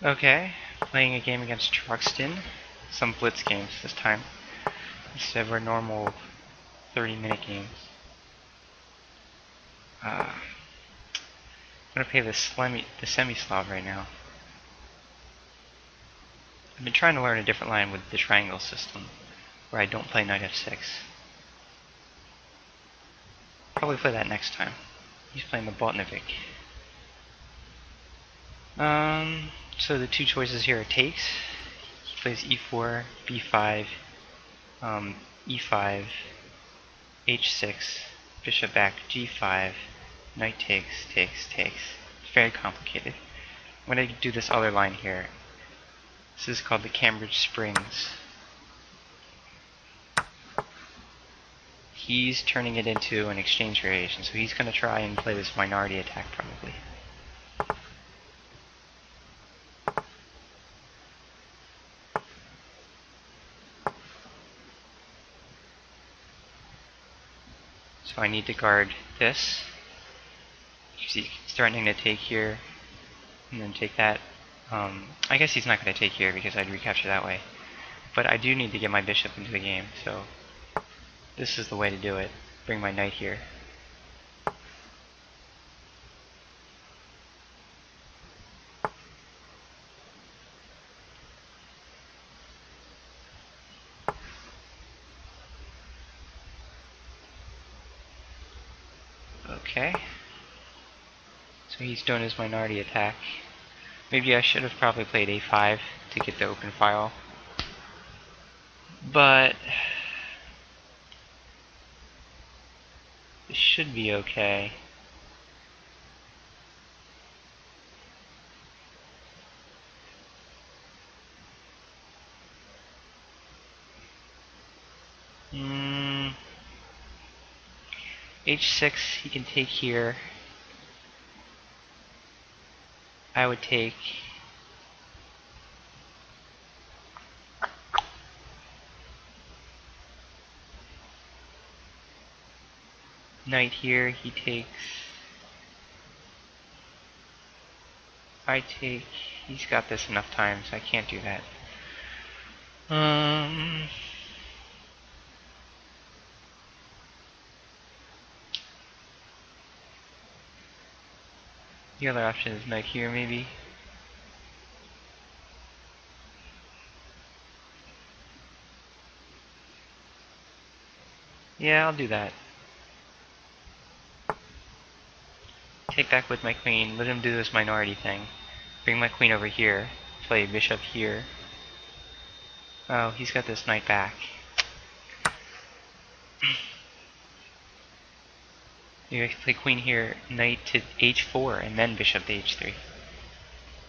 Okay, playing a game against Truxton. Some Blitz games this time, instead of our normal 30-minute games. I'm gonna play the semi-Slav right now. I've been trying to learn a different line with the triangle system, where I don't play knight f6. Probably play that next time. He's playing the Botnovic. So the two choices here are takes. He plays e4, b5, e5, h6, bishop back, g5, knight takes, takes, takes. It's very complicated. I'm going to do this other line here. This is called the Cambridge Springs. He's turning it into an exchange variation, so he's going to try and play this minority attack probably. So I need to guard this. He's threatening to take here, and then take that. I guess he's not going to take here because I'd recapture that way. But I do need to get my bishop into the game, so this is the way to do it. Bring my knight here. Okay. So he's doing his minority attack. Maybe I should have probably played a5 to get the open file. But this should be okay. H6 he can take here. I would take knight here, he takes. I take. He's got this enough times, I can't do that. The other option is knight here, maybe. Yeah, I'll do that. Take back with my queen, let him do this minority thing. Bring my queen over here, play bishop here. Oh, he's got this knight back. You play queen here, knight to h4, and then bishop to h3.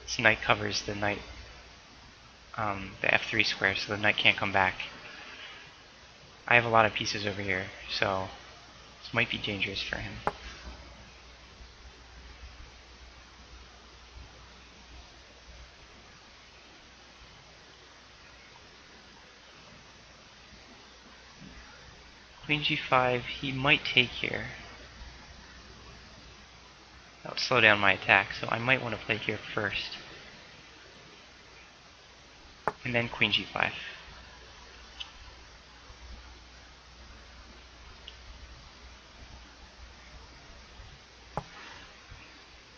This knight covers the knight, the f3 square, so the knight can't come back. I have a lot of pieces over here, so this might be dangerous for him. Queen g5, he might take here. That would slow down my attack, so I might want to play here first. And then queen g5.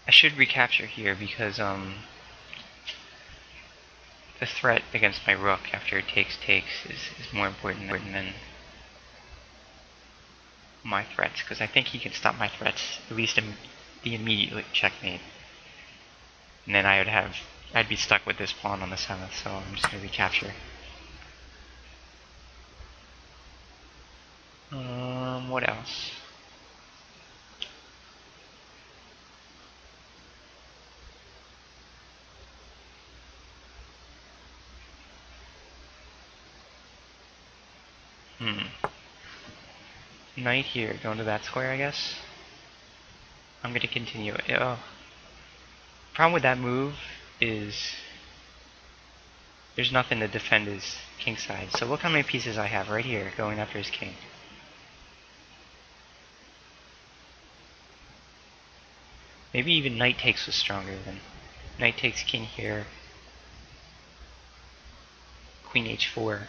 I should recapture here because the threat against my rook after it takes is more important than my threats, because I think he can stop my threats, at least the immediate checkmate. And then I'd be stuck with this pawn on the 7th, so I'm just going to recapture. What else? Knight here, going to that square, I guess. I'm going to continue it. Oh. Problem with that move is there's nothing to defend his king side. So look how many pieces I have right here going after his king. Maybe even knight takes was stronger than knight takes king here. queen h4.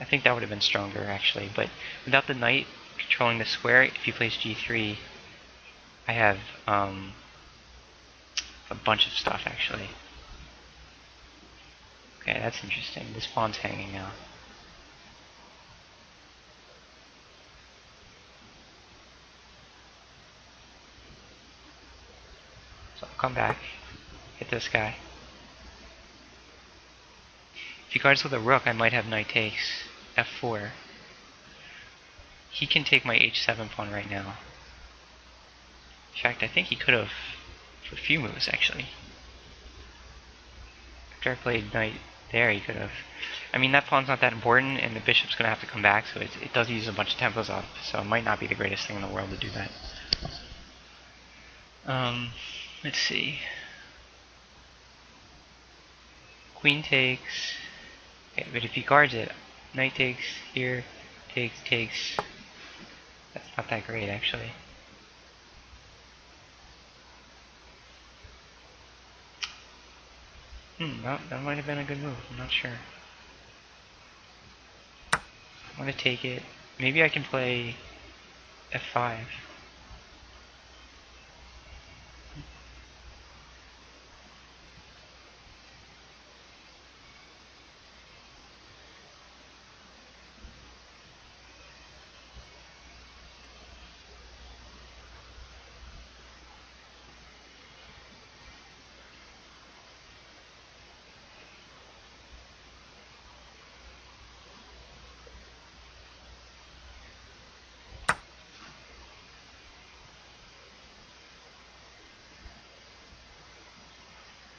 I think that would have been stronger, actually, but without the knight controlling the square, if he plays g3, I have a bunch of stuff, actually. Okay, that's interesting. This pawn's hanging now. So I'll come back, hit this guy. If he guards with a rook, I might have knight takes f4. He can take my h7 pawn right now. In fact, I think he could have for a few moves, actually. After I played knight there, he could have. I mean, that pawn's not that important, and the bishop's going to have to come back, so it does use a bunch of tempos up, so it might not be the greatest thing in the world to do that. Let's see. Queen takes. Okay, but if he guards it, knight takes here, takes. That's not that great, actually. No, that might have been a good move. I'm not sure. I'm gonna take it. Maybe I can play f5.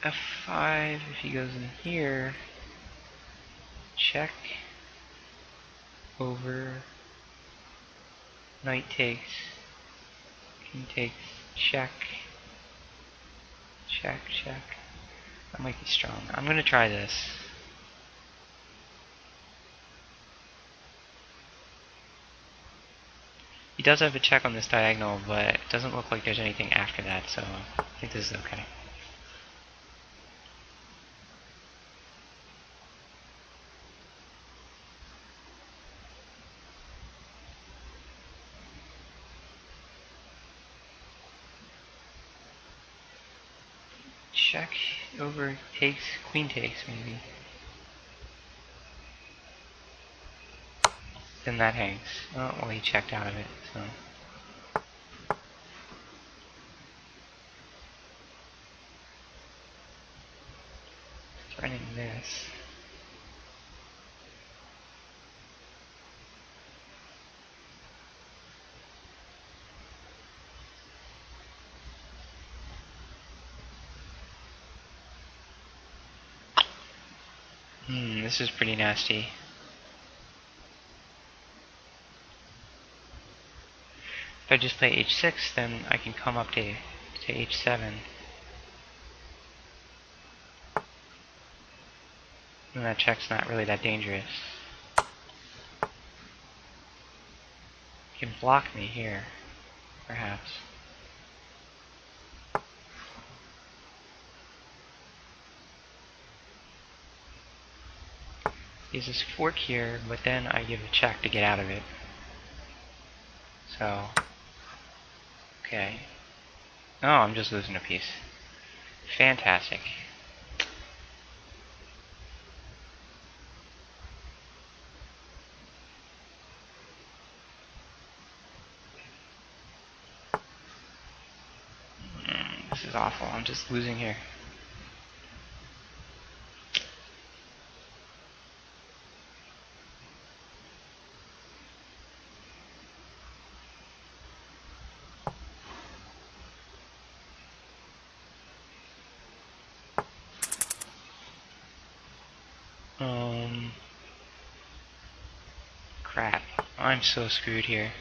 f5, if he goes in here, check, over, knight takes, king takes, check, check. That might be strong. I'm gonna try this. He does have a check on this diagonal, but it doesn't look like there's anything after that, so I think this is okay. Check, over, takes, queen takes, maybe. Then that hangs. Oh, well, he checked out of it, so. Threatening this. This is pretty nasty. If I just play h6, then I can come up to h7. And that check's not really that dangerous. He can block me here, perhaps. He has this fork here, but then I give a check to get out of it. So, okay. Oh, I'm just losing a piece. Fantastic. This is awful. I'm just losing here. Crap. I'm so screwed here.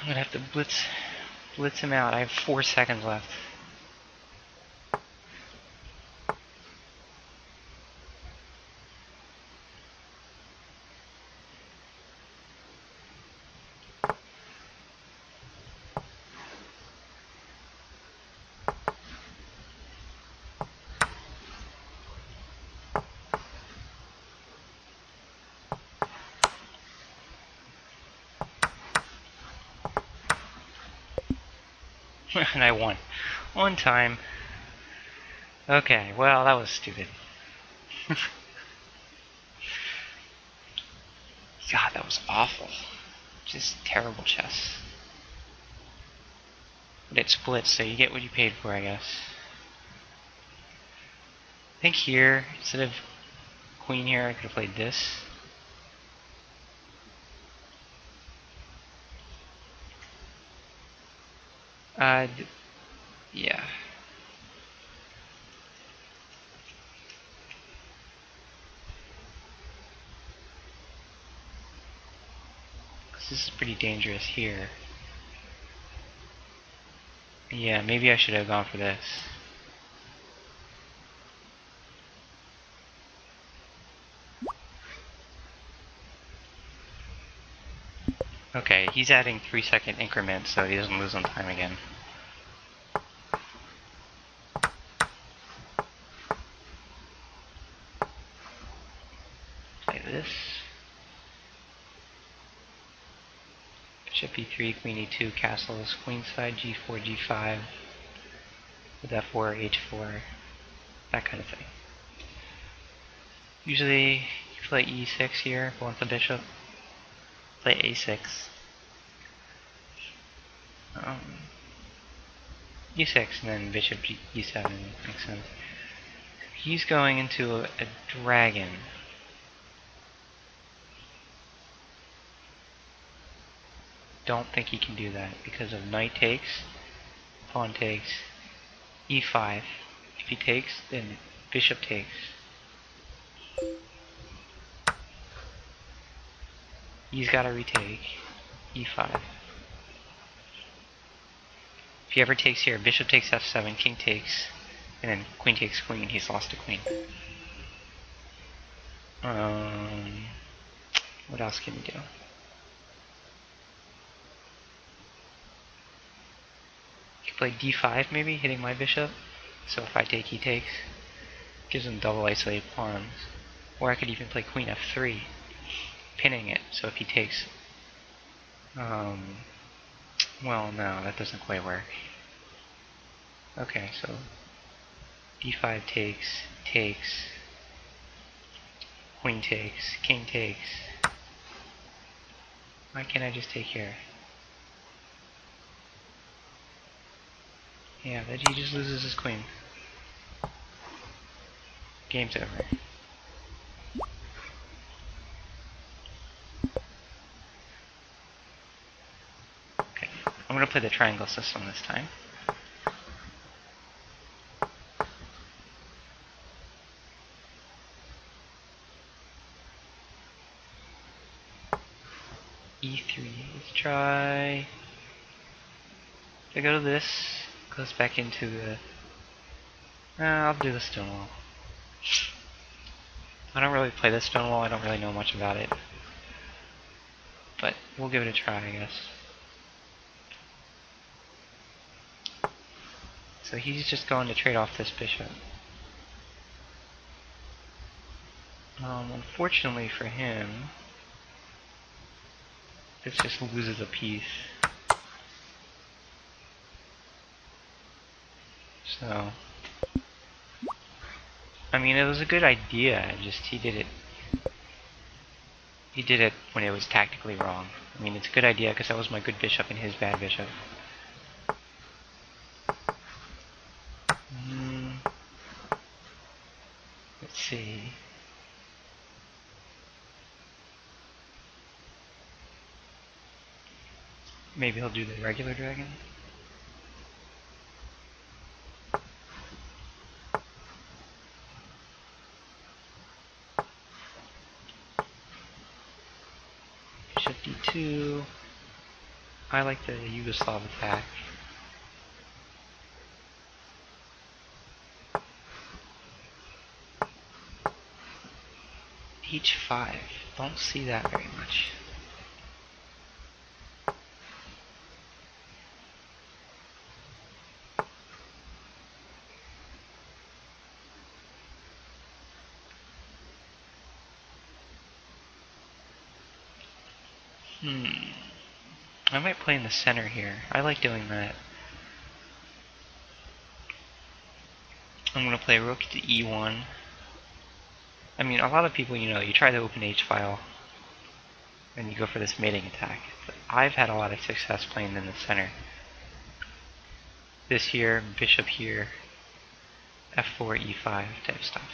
I'm gonna have to blitz him out. I have 4 seconds left. And I won. One time. Okay, well, that was stupid. God, that was awful. Just terrible chess. But it splits, so you get what you paid for, I guess. I think here, instead of queen here, I could have played this. Yeah. This is pretty dangerous here. Yeah, maybe I should have gone for this. Okay, he's adding 3-second increments so he doesn't lose on time again. Play this. Bishop e3, queen e2, castles, queenside, g4, g5, with f4, h4, that kind of thing. Usually, you play e6 here, blunt the bishop. Play a6. e6 and then bishop e7 makes sense. He's going into a dragon. Don't think he can do that because of knight takes, pawn takes, e5. If he takes, then bishop takes. He's got to retake, e5. If he ever takes here, bishop takes f7, king takes, and then queen takes queen, he's lost a queen. What else can he do? He could play d5 maybe, hitting my bishop. So if I take, he takes. Gives him double isolated pawns. Or I could even play queen f3, pinning it, so if he takes... well, no, that doesn't quite work. Okay, so d5 takes, takes, queen takes, king takes. Why can't I just take here? Yeah, that he just loses his queen. Game's over. Okay, I'm gonna play the triangle system this time. e3, let's try... If I go to this, goes back into the... I'll do the stone wall. I don't really play this stone wall, I don't really know much about it. But we'll give it a try, I guess. So he's just going to trade off this bishop. Unfortunately for him, this just loses a piece. So, I mean, it was a good idea, just he did it when it was tactically wrong. I mean, it's a good idea because that was my good bishop and his bad bishop. Let's see. Maybe he'll do the regular dragon. Bishop d2. I like the Yugoslav attack. h5. Don't see that very much. I might play in the center here. I like doing that. I'm going to play rook to e1. I mean, a lot of people, you try the open H file, and you go for this mating attack. But I've had a lot of success playing in the center. This here, bishop here, f4, e5 type stuff.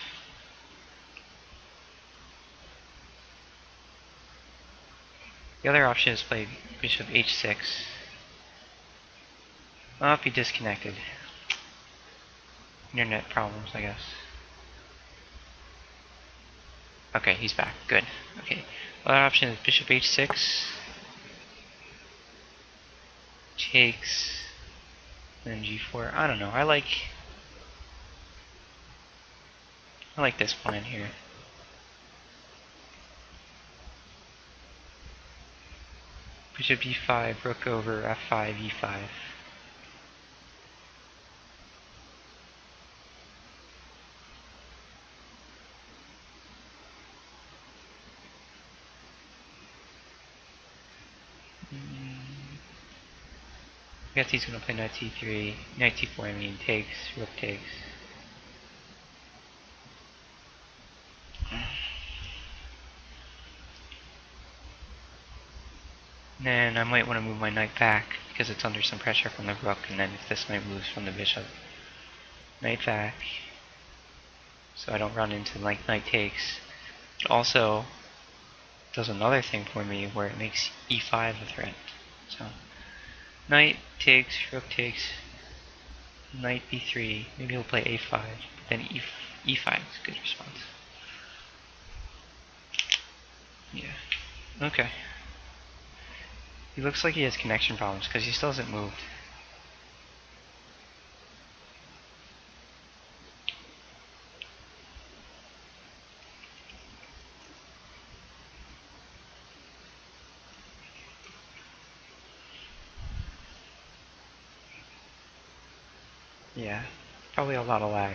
The other option is play bishop h6. I'll be disconnected. Internet problems, I guess. Okay, he's back. Good. Okay. Other option is bishop h6. Takes. Then g4. I don't know. I like this plan here. Bishop e5, rook over f5, e5. I guess he's going to play knight c3, knight c4, I mean, takes, rook takes. Then I might want to move my knight back because it's under some pressure from the rook, and then if this knight moves from the bishop, knight back, so I don't run into like knight takes. It also does another thing for me where it makes e5 a threat. So knight takes, rook takes, knight b3, maybe he'll play a5, but then e5 is a good response. Yeah, okay. He looks like he has connection problems because he still hasn't moved. Yeah, probably a lot of lag.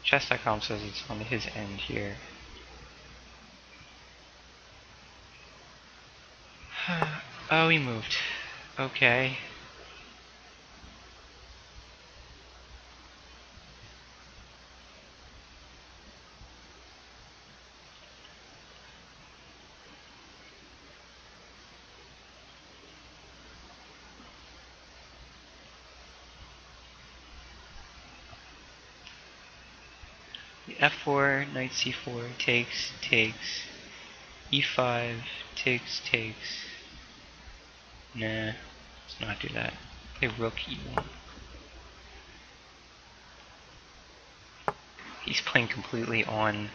Chess.com says it's on his end here. Oh, he moved. Okay. F4, knight c4, takes, e5, takes. Nah, let's not do that. Play rook e1. He's playing completely on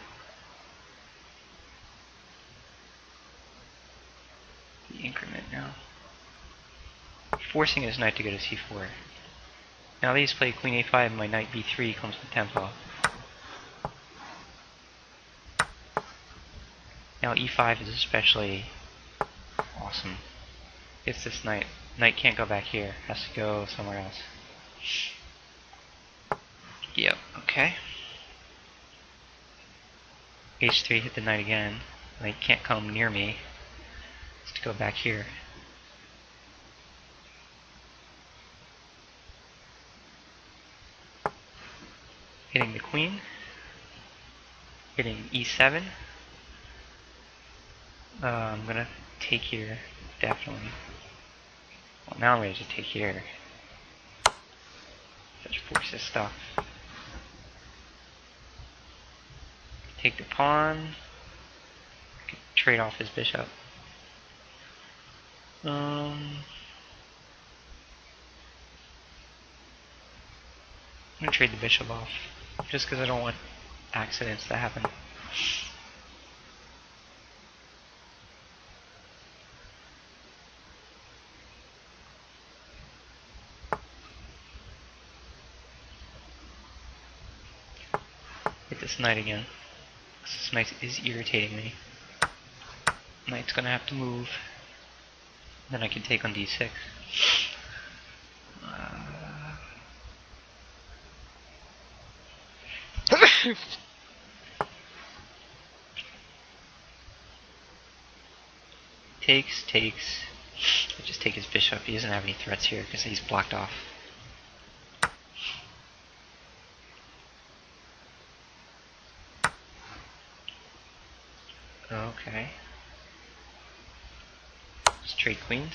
the increment now. Forcing his knight to go to c4. Now that he's played queen a5, my knight b3 comes with tempo. Now e5 is especially awesome. It's this knight. Knight can't go back here. Has to go somewhere else. Yep, okay. h3 hit the knight again. Knight can't come near me. Has to go back here. Hitting the queen. Hitting e7. I'm gonna take here, definitely. Well, now I'm ready to take here. Such forces stuff. Take the pawn. Trade off his bishop. I'm gonna trade the bishop off, just because I don't want accidents to happen. Hit this knight again. This knight is irritating me. Knight's gonna have to move. Then I can take on d6. Takes. I just take his bishop. He doesn't have any threats here because he's blocked off. Okay. Straight queens.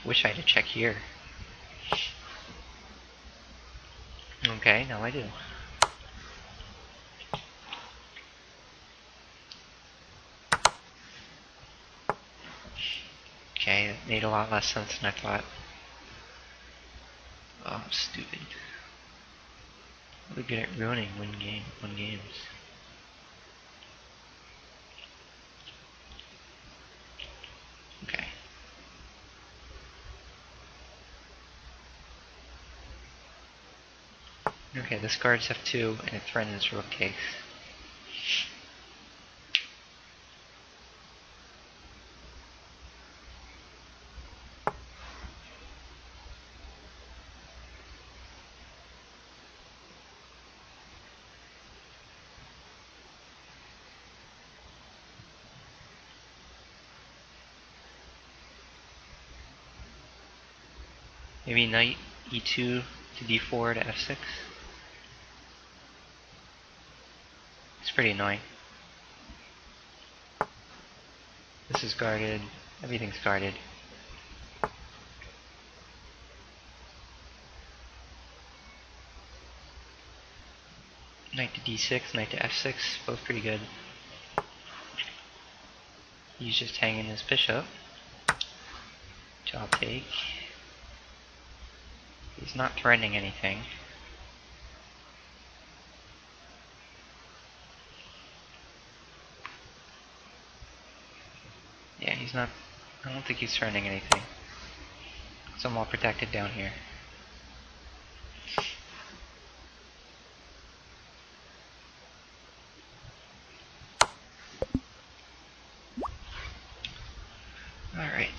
Wish I had a check here. Okay, now I do. Okay, that made a lot less sense than I thought. Oh, I'm stupid. Really good at ruining one games. Okay. Okay, this guard's F2 and it threatens rook takes. Maybe knight E2 to D4 to F6. It's pretty annoying. This is guarded. Everything's guarded. Knight to D6, knight to F6, both pretty good. He's just hanging his bishop, which I'll take. He's not threatening anything. Yeah, he's not. I don't think he's threatening anything. So I'm all protected down here. Alright.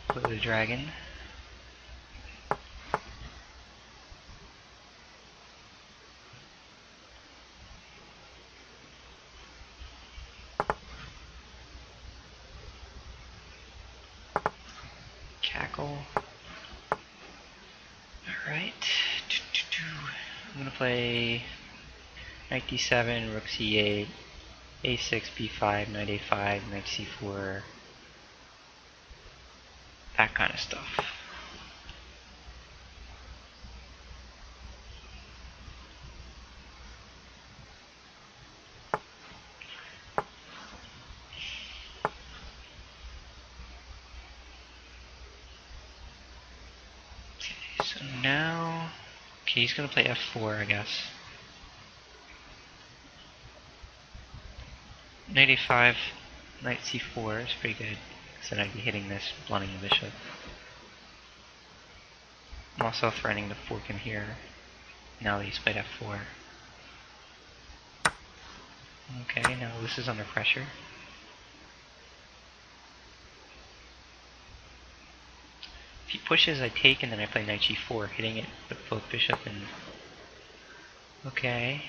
Play the dragon. Cackle. Alright. I'm gonna play knight d7, rook c8, a6, b5, knight a5, knight c4, that kind of stuff. So now, okay, he's gonna play f4, I guess. Knight a5, knight c4 is pretty good, because then I'd be hitting this, blunting the bishop. I'm also threatening to fork him here, now that he's played f4. Okay, now this is under pressure. If he pushes, I take, and then I play knight g4, hitting it with both bishop and... Okay.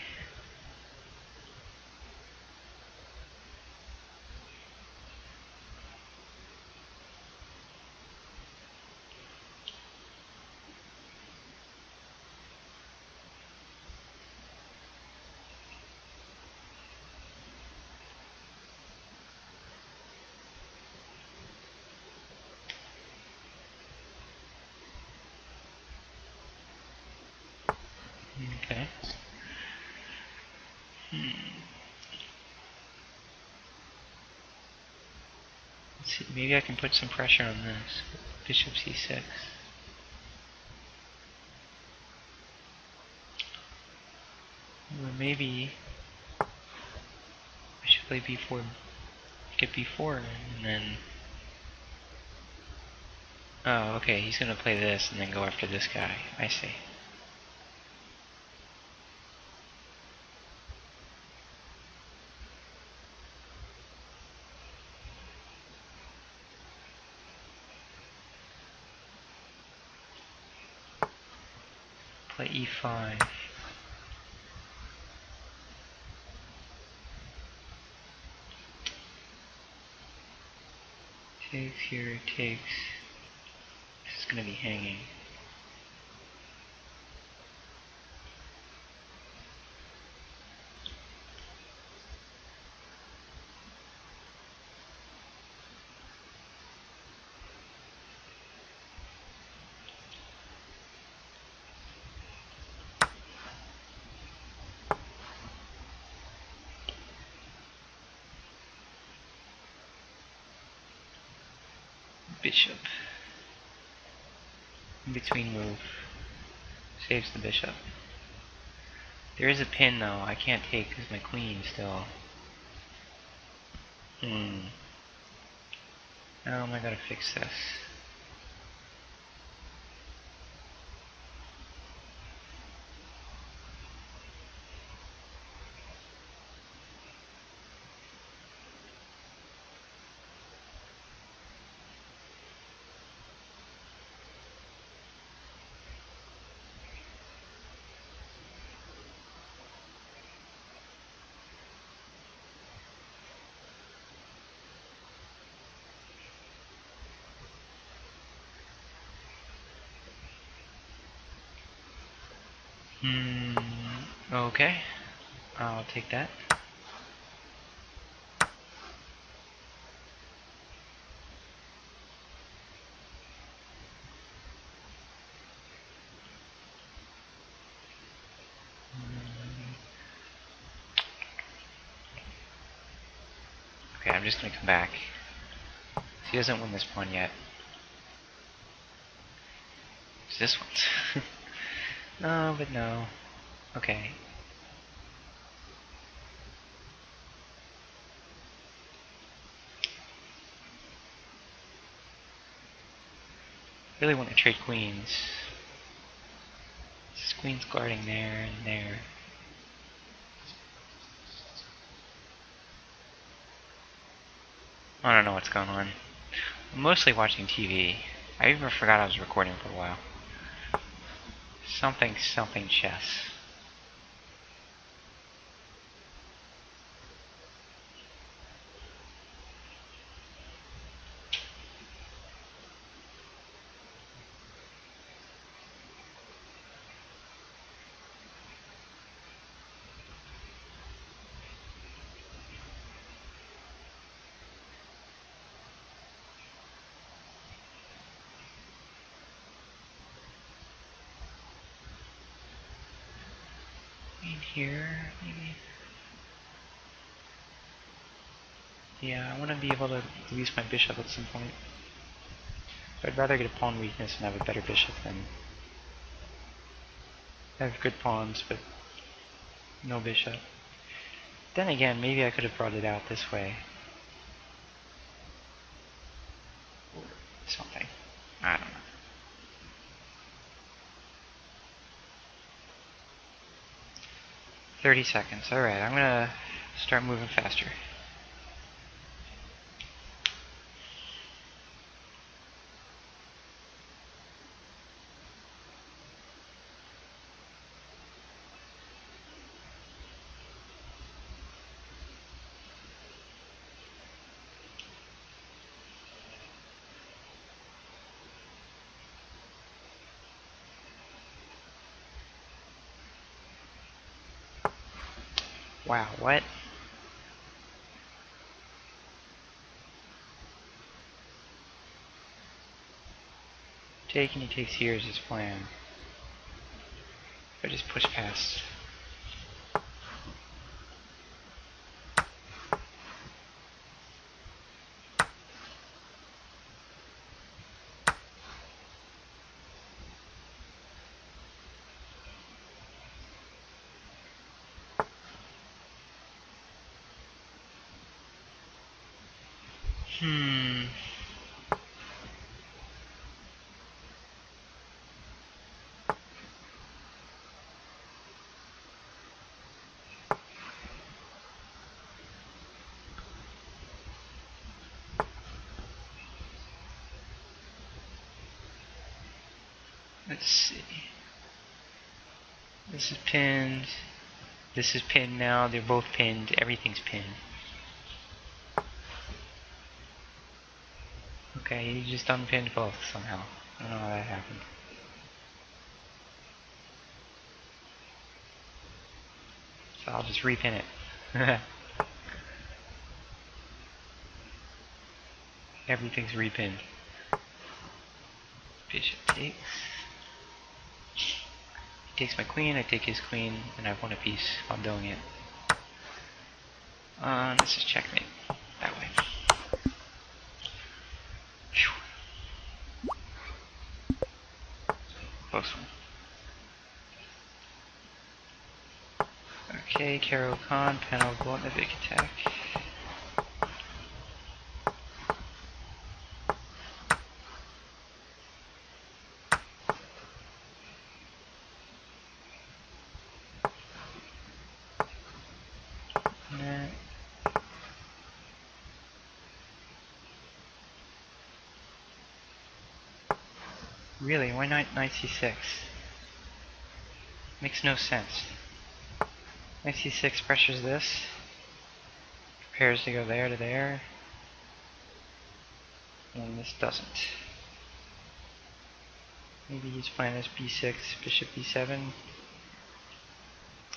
Okay. Let's see, maybe I can put some pressure on this. Bishop c6. Or maybe I should play b4, get b4, and then... Oh, okay, he's gonna play this and then go after this guy. I see. Play e5. takes, here takes. This is gonna be hanging. Bishop. In between move. Saves the bishop. There is a pin though, I can't take because my queen still. Now I gotta fix this. Okay. I'll take that. Okay, I'm just gonna come back. He doesn't win this pawn yet. It's this one. No, but no. Okay. Really want to trade queens. This queen's guarding there and there. I don't know what's going on. I'm mostly watching TV. I even forgot I was recording for a while. Something chess. In here, maybe. Yeah, I want to be able to use my bishop at some point. But I'd rather get a pawn weakness and have a better bishop than have good pawns, but no bishop. Then again, maybe I could have brought it out this way. Or something. I don't know. "30 seconds. Alright, I'm gonna start moving faster. Wow, what? Taking he takes here is his plan. If I just push past. Let's see. This is pinned. This is pinned now. They're both pinned. Everything's pinned. Okay, he just unpinned both somehow. I don't know how that happened. So I'll just repin it. Everything's repinned. Bishop takes. He takes my queen, I take his queen, and I've won a piece while doing it. Let's just checkmate. That way. Whew. Close one. Okay, Karo Khan, panel go on the big attack. Really, why not knight c6? Makes no sense. Knight c6 pressures this. Prepares to go there to there. And this doesn't. Maybe his plan is b6, bishop b7.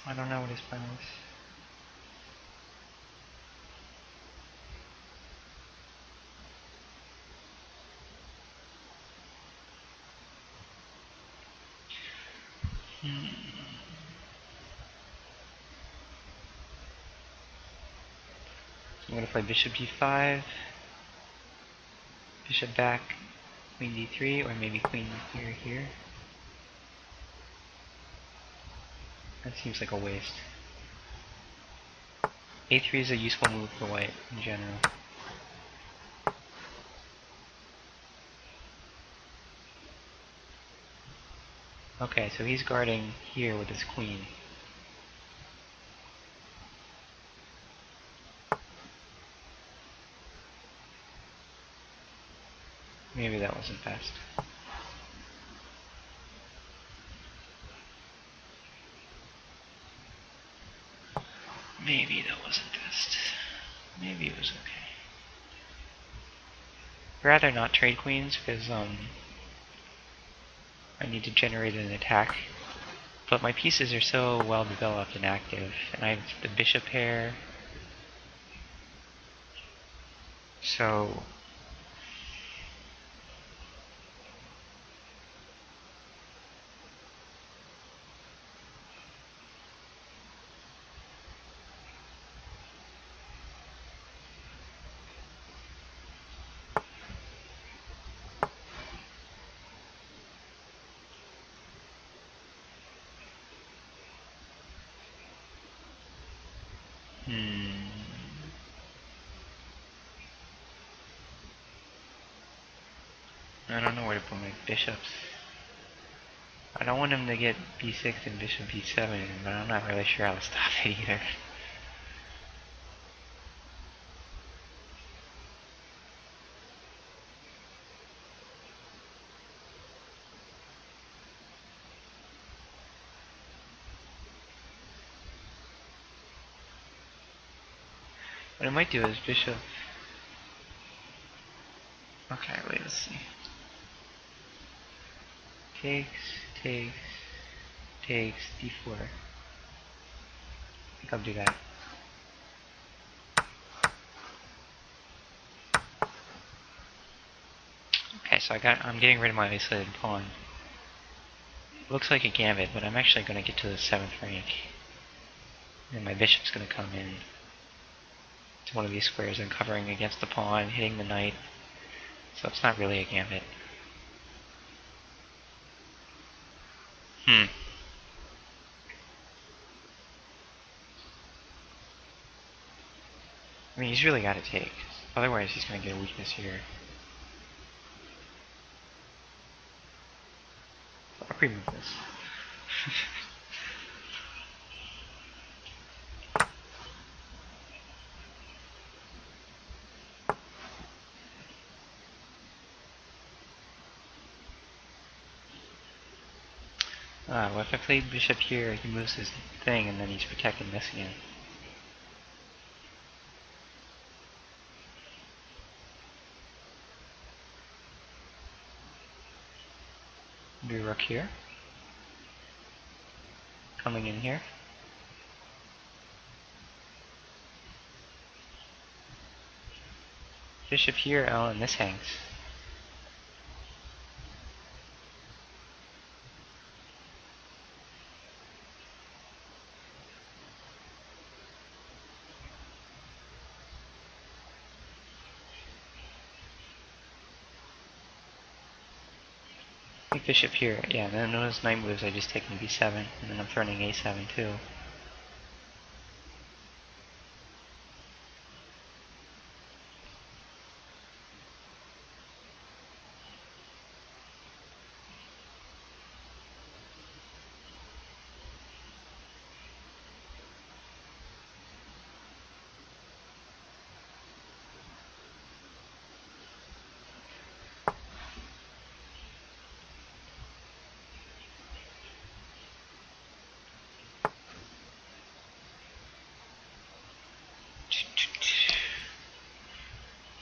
I don't know what his plan is. I'm going to play bishop d5, bishop back, queen d3, or maybe queen here. That seems like a waste. a3 is a useful move for white in general. Okay, so he's guarding here with his queen. Maybe that wasn't best. Maybe that wasn't best. Maybe it was okay. I'd rather not trade queens because I need to generate an attack. But my pieces are so well developed and active, and I have the bishop pair. So I don't know where to put my bishops. I don't want him to get b6 and bishop b7, but I'm not really sure how to stop it either. What I might do is bishop. Okay, wait, let's see. Takes, takes, takes, d4. I think I'll do that. Okay, so I'm getting rid of my isolated pawn. Looks like a gambit, but I'm actually going to get to the 7th rank. And my bishop's going to come in to one of these squares and covering against the pawn, hitting the knight. So it's not really a gambit. I mean, he's really got to take. Otherwise, he's going to get a weakness here. So I'll remove this. Well, if I played bishop here, he moves his thing, and then he's protecting this again. Do rook here. Coming in here. Bishop here, oh, and this hangs. I think bishop here, yeah, and then those knight moves I just take in b7, and then I'm threatening a7 too.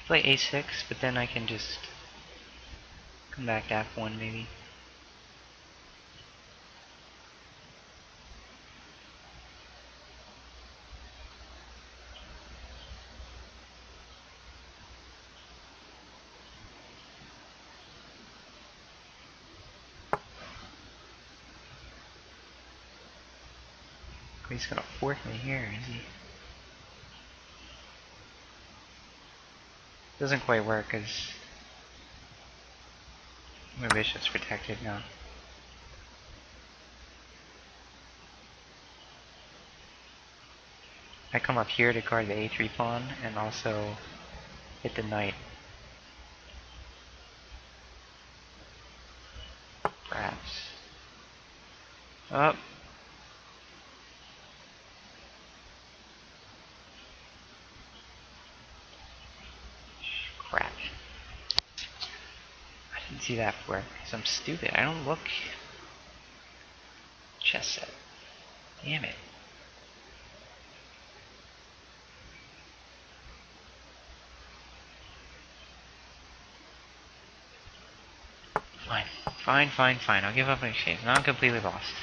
Play a6, but then I can just come back to f1 maybe. Oh, he's gonna fork me here, is he? Doesn't quite work because my bishop's protected now. I come up here to guard the a3 pawn and also hit the knight. Perhaps. Oh. Crap. I didn't see that work because I'm stupid. I don't look chess set. Damn it. Fine. I'll give up an exchange. Now I'm completely lost.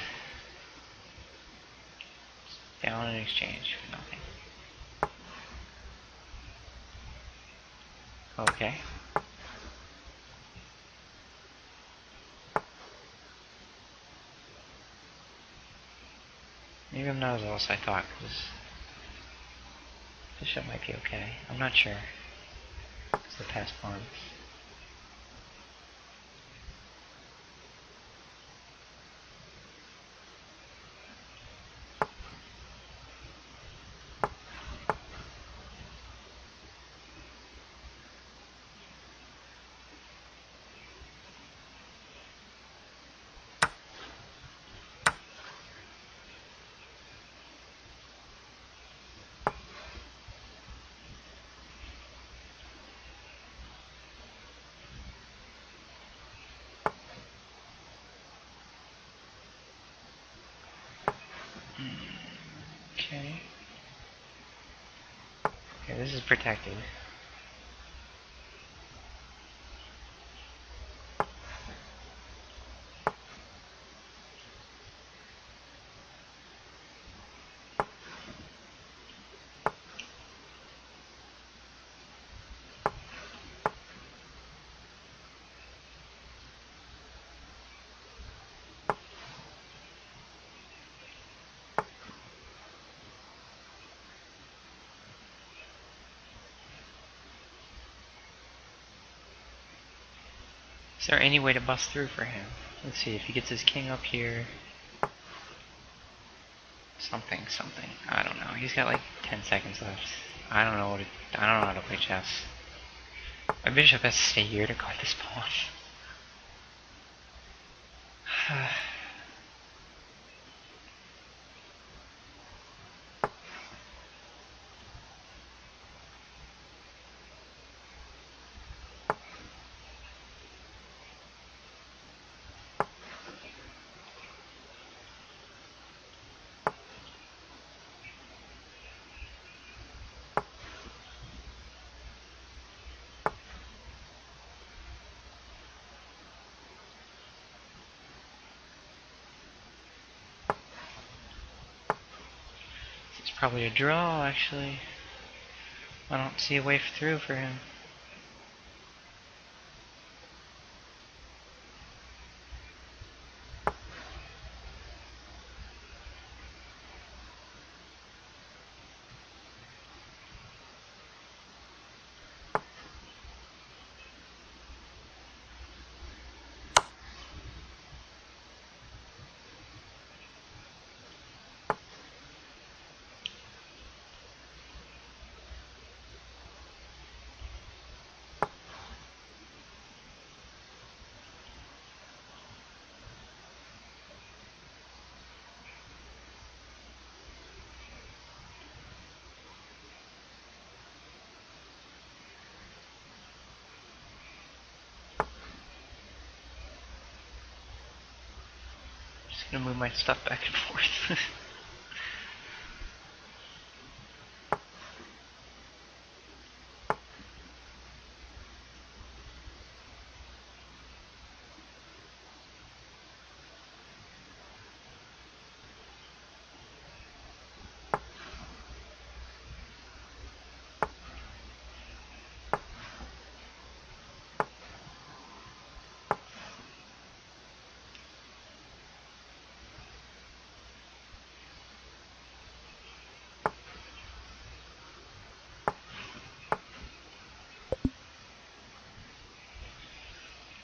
Down in exchange for nothing. Okay. Maybe I'm not as lost as I thought, because bishop might be okay. I'm not sure. It's the past pawns. Okay. Okay, this is protected. Is there any way to bust through for him? Let's see if he gets his king up here. Something. I don't know. He's got like 10 seconds left. I don't know how to play chess. My bishop has to stay here to guard this pawn. probably a draw, actually. I don't see a way through for him. Just gonna move my stuff back and forth.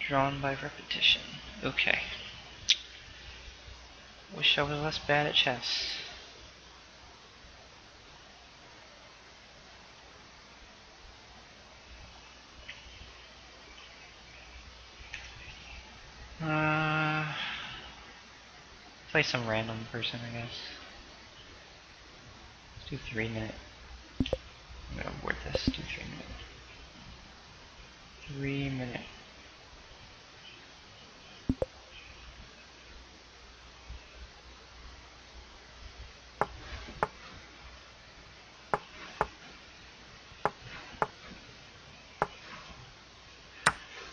Drawn by repetition. Okay. Wish I was less bad at chess. Play some random person, I guess. Let's do 3 minute. I'm gonna abort this. Do 3 minute. 3 minute.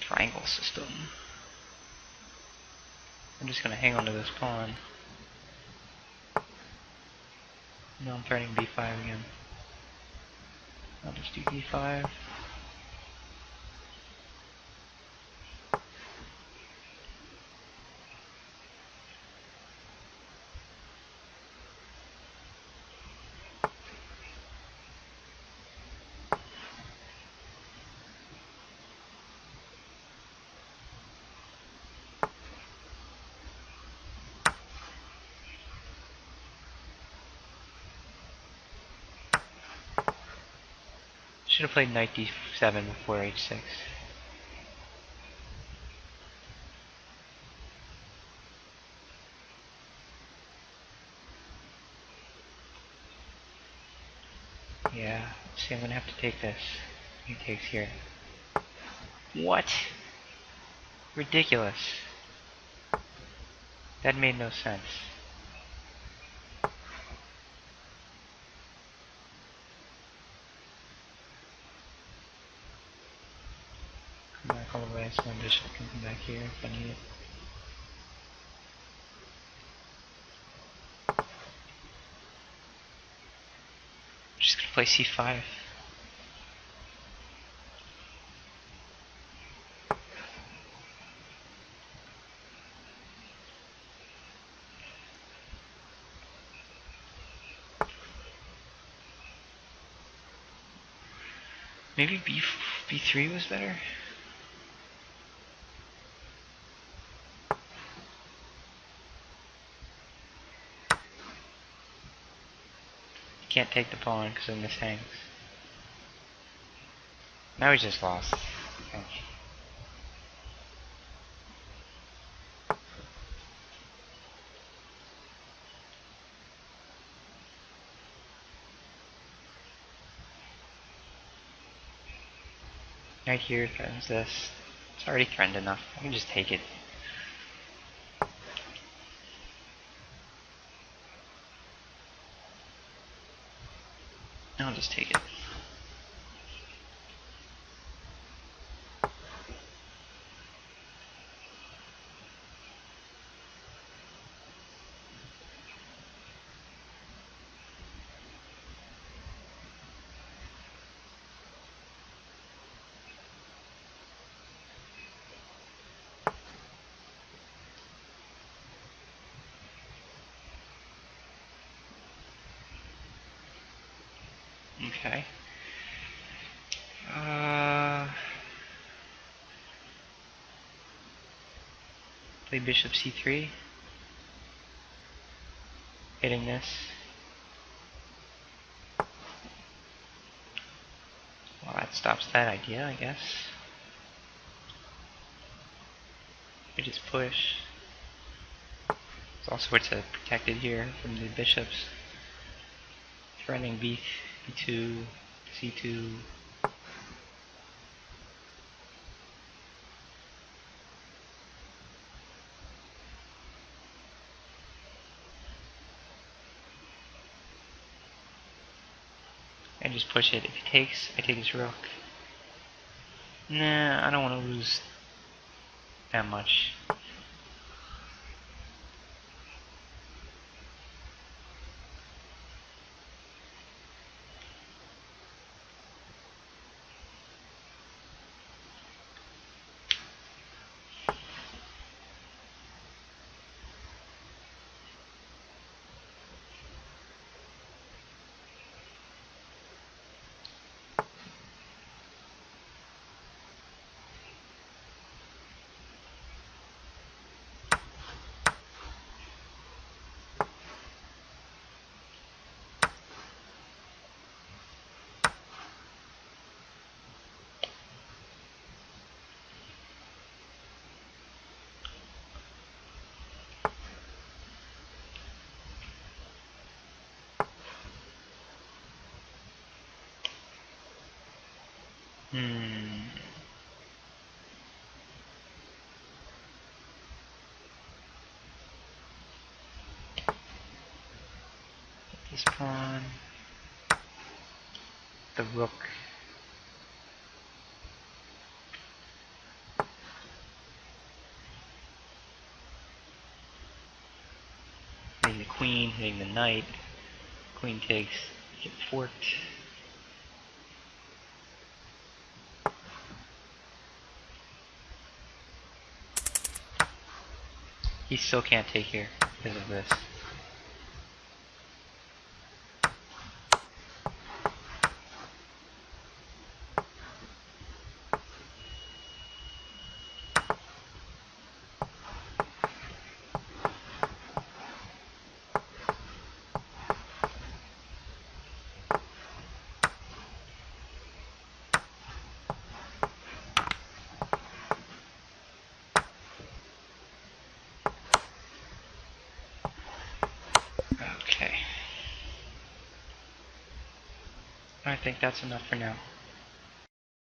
Triangle system. I'm just gonna hang on to this pawn. No, I'm threatening b5 again. I'll just do d5. Should have played knight d7 before h6. Yeah, see, I'm gonna have to take this. He takes here. What? Ridiculous. That made no sense. Come back all the way, so my bishop can come back here if I need it. I'm just gonna play c5. Maybe b3 was better? Can't take the pawn because of this hangs. Now we just lost. Okay. Right here threatens this. It's already threatened enough. I can just take it. I'll just take it. Okay. Play bishop c3. Hitting this. Well, that stops that idea, I guess. We just push. There's all sorts of protected here from the bishops. Threatening b2, c2. And just push it. If he takes, I take his rook. Nah, I don't want to lose that much. This pawn. The rook. Hitting the queen, hitting the knight. Queen takes, get forked. He still can't take here because of this. Okay. I think that's enough for now.